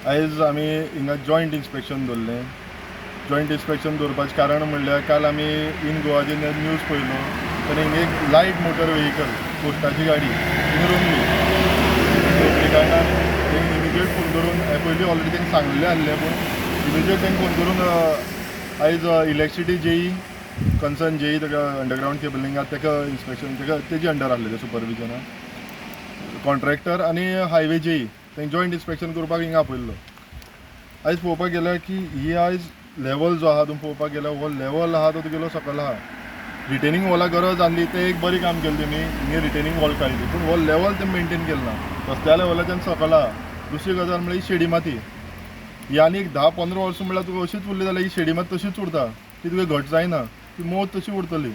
आयज आमी हिंगा जॉयंट इन्स्पेक्शन दवरलें. जॉयंट इन्स्पेक्शन दवरपाचें कारण म्हणल्यार काल आमी इन गोवा जेन्ना न्यूज पळयलो तेन्ना हिंगा एक लायट मोटर व्हेहिकल पोस्टाची गाडी हिंगा रोवली. ते कारणान तेंक इमिजिएट फोन करून पयलीं ऑलरेडी तेंका सांगलेलें आहलें, पूण इमिजिएट तेंका फोन करून आयज इलेक्ट्रिसिटी जेई कन्सर्न जेई ताका अंडरग्रावंड केबलिंगाक ताका इन्स्पेक्शन तेजी अंडर आहलें तें सुपरविजनान कॉन्ट्रॅक्टर आनी हायवे जेई तेंक जॉयंट इन्स्पेक्शन करपाक हिंगा आपयल्लो. आयज पळोवपाक गेल्यार की ही आयज लेवल जो आहा तो पळोवपाक गेल्यार हो लेवल आहा तो तुगेलो सकयल आहा. रिटेनिंग वॉला गरज आसली ते एक बरी काम केलें तेमी, हिंगा रिटेनिंग वॉल काडली, पूण हो लेवल तेमी मेंटेन केलो ना. रस्त्या लेवलाच्यान सकयल आहा. दुसरी गजाल म्हळ्यार ही शेडी माती ही आनी एक 10-15 वर्सां म्हळ्यार तुका अशीच उरली जाल्यार ही शेडी माती तशीच उरता, ती तुका घट जायना, ती मोव तशी उरतली.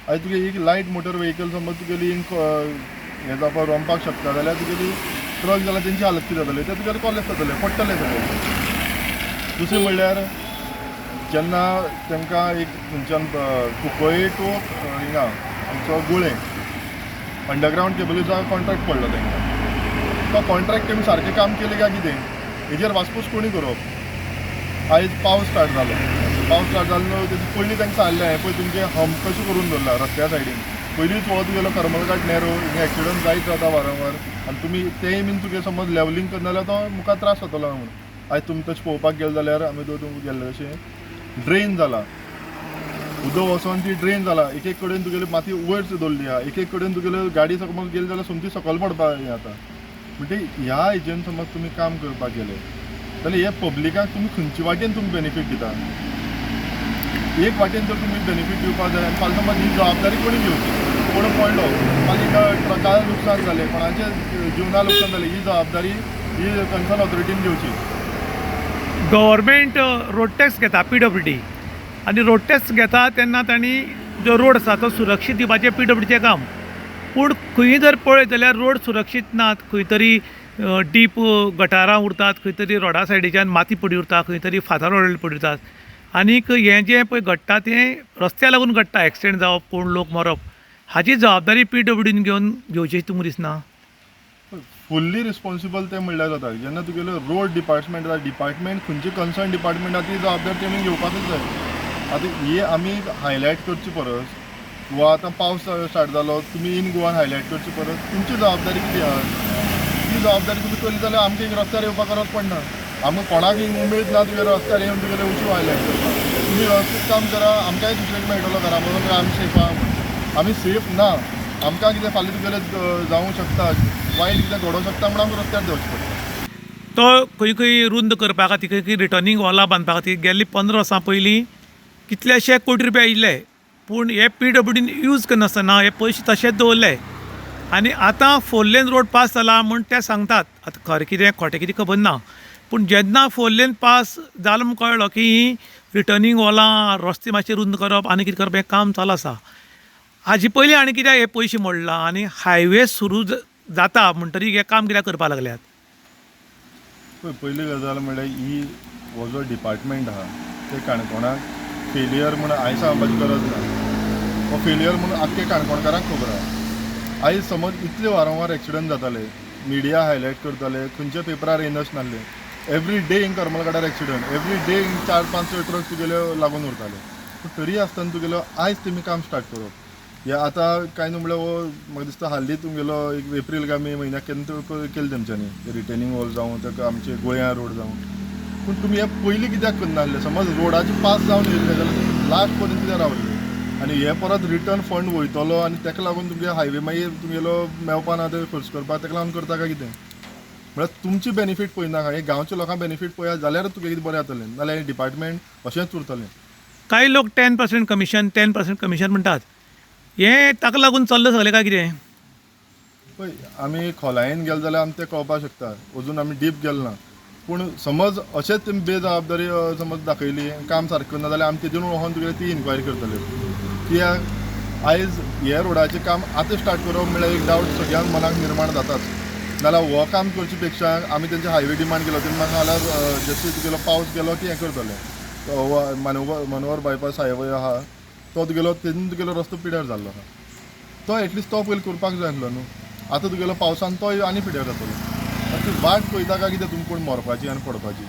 आयज तुगे एक लायट मोटर व्हेहिकल समज तुगेली हें जावपाक रोंवपाक शकता जाल्यार तुगेली ट्रक जाल्यार तेंची हालत कितें जातली, ते तुगेले कॉलेज जातले, पडटले सगळे. दुसरें म्हणल्यार जेन्ना तांकां एक थंयच्यान कुंकळ्ळे टू हिंगा आमचो गुळे अंडरग्रावंड केबलीचो कॉन्ट्रॅक्ट पडलो तांकां. तो कॉन्ट्रॅक्ट तेमी सारकें काम केलें काय कितें हेजेर वासपूस कोणी करप. आयज पावस स्टार्ट जालो न्हू, तेजे पयलीं तांकां सांगलें हें पळय तुमचें हंप कशें करून दवरला रस्त्या सायडीन. पयलींच वत गेलो करमलघाट नेरो हिंगा एक्सिडंट जायत रावता वारंवार, आनी तुमी तेंय बीन तुगे समज लेवलिंग करना जाल्यार तो मुखार त्रास जातलो म्हणून. आयज तुमी तशें पळोवपाक गेले जाल्यार आमी तुमकां गेल्ले तशें ड्रेन जाला, उदक वचोन ती ड्रेन जाला. एक एक कडेन तुगेली माती वयर दवरली आहा, एक एक कडेन तुगेले गाडी समज गेली जाल्यार सोमती सकयल पडपाक हें जाता. म्हणजे ह्या हेजेन समज तुमी काम करपाक गेले जाल्यार हे पब्लिकाक तुमी खंयचे वाटेन तुमी बेनिफीट दिता. एक वाटेन जर तुमी बेनिफीट दिवपाक जाय आनी फाल्यां समज ही जबाबदारी कोणी घेवची, कोण पडलो फाल्यां ट्रकां लुकसाण जालें, कोणाचें जिवना लुकसाण जालें, ही जबाबदारी ही कन्सर्न ऑथॉरिटीन घेवची. गव्हर्मेंट रोड टॅक्स घेता PWD आनी रोड टॅक्स घेता तेन्ना तांणी जो रोड आसा तो सुरक्षीत दिवपाचें PWDचें काम. पूण खंय जर पळयत जाल्यार रोड सुरक्षीत नात, खंय तरी डीप गटारां उरतात, खंय तरी रोडा सायडीच्यान माती पडी उरता, खंय तरी फातर रोड पडी उरतात. आनीक हें जें पळय घडटा तें रस्त्या लागून घडटा, एक्सिडेंट जावप, कोण लोक मरप, हाची जबाबदारी PWDन घेवची तुमकां दिसना? फुल्ली रिस्पॉन्सिबल ते म्हणल्यार जाता. जेन्ना तुगेलो रोड डिपार्टमेंट आसा, डिपार्टमेंट खंयची कन्सर्न डिपार्टमेंट आहा ती जबाबदारी तेमी घेवपाकूच जाय. आतां ही आमी हायलायट करची परस वा आतां पावस स्टार्ट जालो तुमी इन गोवान हायलायट करची परस तुमची जबाबदारी कितें आहा ती जबाबदारी तुमी केली जाल्यार आमकां हिंगा रस्त्यार येवपाक गरज पडना. आमकां कोणाक हिंगा उमेद ना तुगेले रस्त्यार येवन तुगेले उच्यो हायलायट करपाक. तुमी वेवस्थीत काम करा, आमकांय दुसऱ्याक मेळटलो घरा बरोबर आमी सेफ आहा म्हणून. आमी सेफ ना, आमकां कितें फाल्यां तुगेलें जावंक शकता, वायट कितें घडोवंक शकता म्हणून आमकां रस्त्यार देंवचें पडटा. तो खंय खंय रुंद करपा खातीर, खंय खंय रिटर्निंग वॉलां बांदपा खातीर गेल्ली 15 वर्सां पयलीं कितलेशे कोटी रुपया आयिल्ले, पूण हे PWDन यूज करनासतना हे पयशे तशेंच दवरले. आनी आतां 4 लेन रोड पास जाला म्हूण ते सांगतात, आतां खरें कितें खोटें कितें खबर ना, पूण जेन्ना 4 लेन पास जालो म्हूण कळ्ळो की रिटर्निंग वॉलां, रस्ते मातशे रुंद करप आनी कितें करप हें काम चालू आसा. हाजे पयलीं आनी कित्याक हे पयशे मोडला आनी हायवे सुरू जाता म्हणटरी हे काम कित्याक करपाक लागल्यात? पयली गजाल म्हणल्यार ही हो जो डिपार्टमेंट आहा ते काणकोणाक फेलियर म्हणून आयज सांगपाची गरज ना. हो फेलियर म्हणून आख्खे काणकोणकारांक खबर आहा. आयज समज इतले वारंवार एक्सिडंट जाताले, मिडिया हायलायट करताले, खंयच्या पेपरार येयनाच नासले, एवरी डे हिंग करमलघाटार एक्सिडंट, एवरी डे हिंग 4-5 ट्रक तुगेले लागून उरताले. पूण तरी आसतना तुगेलो आयज तेमी काम स्टार्ट करप हे आतां कांय न्हू म्हळ्यार हो म्हाका दिसता हालीं तुमगेलो एक एप्रील काय मे म्हयन्याक केन्ना केलें तेमच्यांनी रिटेनिंग वॉल जावं ताका आमचे गोंया रोड जावं. पूण तुमी हे पयलीं कित्याक करना आसलें? समज रोडाचे पास जावन येयल्ले जाल्यार लास्ट पर्यंत कित्याक रावले आनी हे परत रिटर्न फंड वयतलो आनी ताका लागून तुमगे हायवे मागीर तुमगेलो मेवपा ना ते खर्च करपाक ताका लागून करता काय कितें? म्हळ्यार तुमची बेनिफीट पळयनाका, हे गांवच्या लोकांक बेनिफीट पळयात जाल्यार तुगे कितें बरें जातलें, नाल्यार हे डिपार्टमेंट अशेंच उरतलें. कांय लोक 10% कमिशन 10% कमिशन म्हणटात, हें ताका लागून चल्लें सगलें काय कितें? पळय आमी खोलायेन गेले जाल्यार आमी तें कळपाक शकता, अजून आमी डीप गेले ना. पूण समज अशेंच तेमी बेजबाबदारी समज दाखयली, काम सारकें करना जाल्यार आमी तेजेर वचोन तुगेले ती इन्क्वायरी करतले. कित्याक आयज हे रोडाचें काम आतां स्टार्ट करप म्हळ्यार एक डावट सगळ्यांक मनाक निर्माण जाताच. नाल्यार हो काम करचे पेक्षा आमी तेंचे हायवे डिमांड केलो, तेमी म्हाका जाल्यार जसो तुगेलो पावस गेलो की हें करतले. मनोहर बायपास हायवे आहा तो तुगेलो तेतून तुगेलो रस्तो पिड्यार जाल्लो आहा, तो एटलिस्ट तो पयलीं करपाक जाय आसलो न्हू. आतां तुगेलो पावसान तो आनी पिड्यार जातलो. ती वाट पळयता काय कितें तुमी कोण मरपाची आनी पडपाची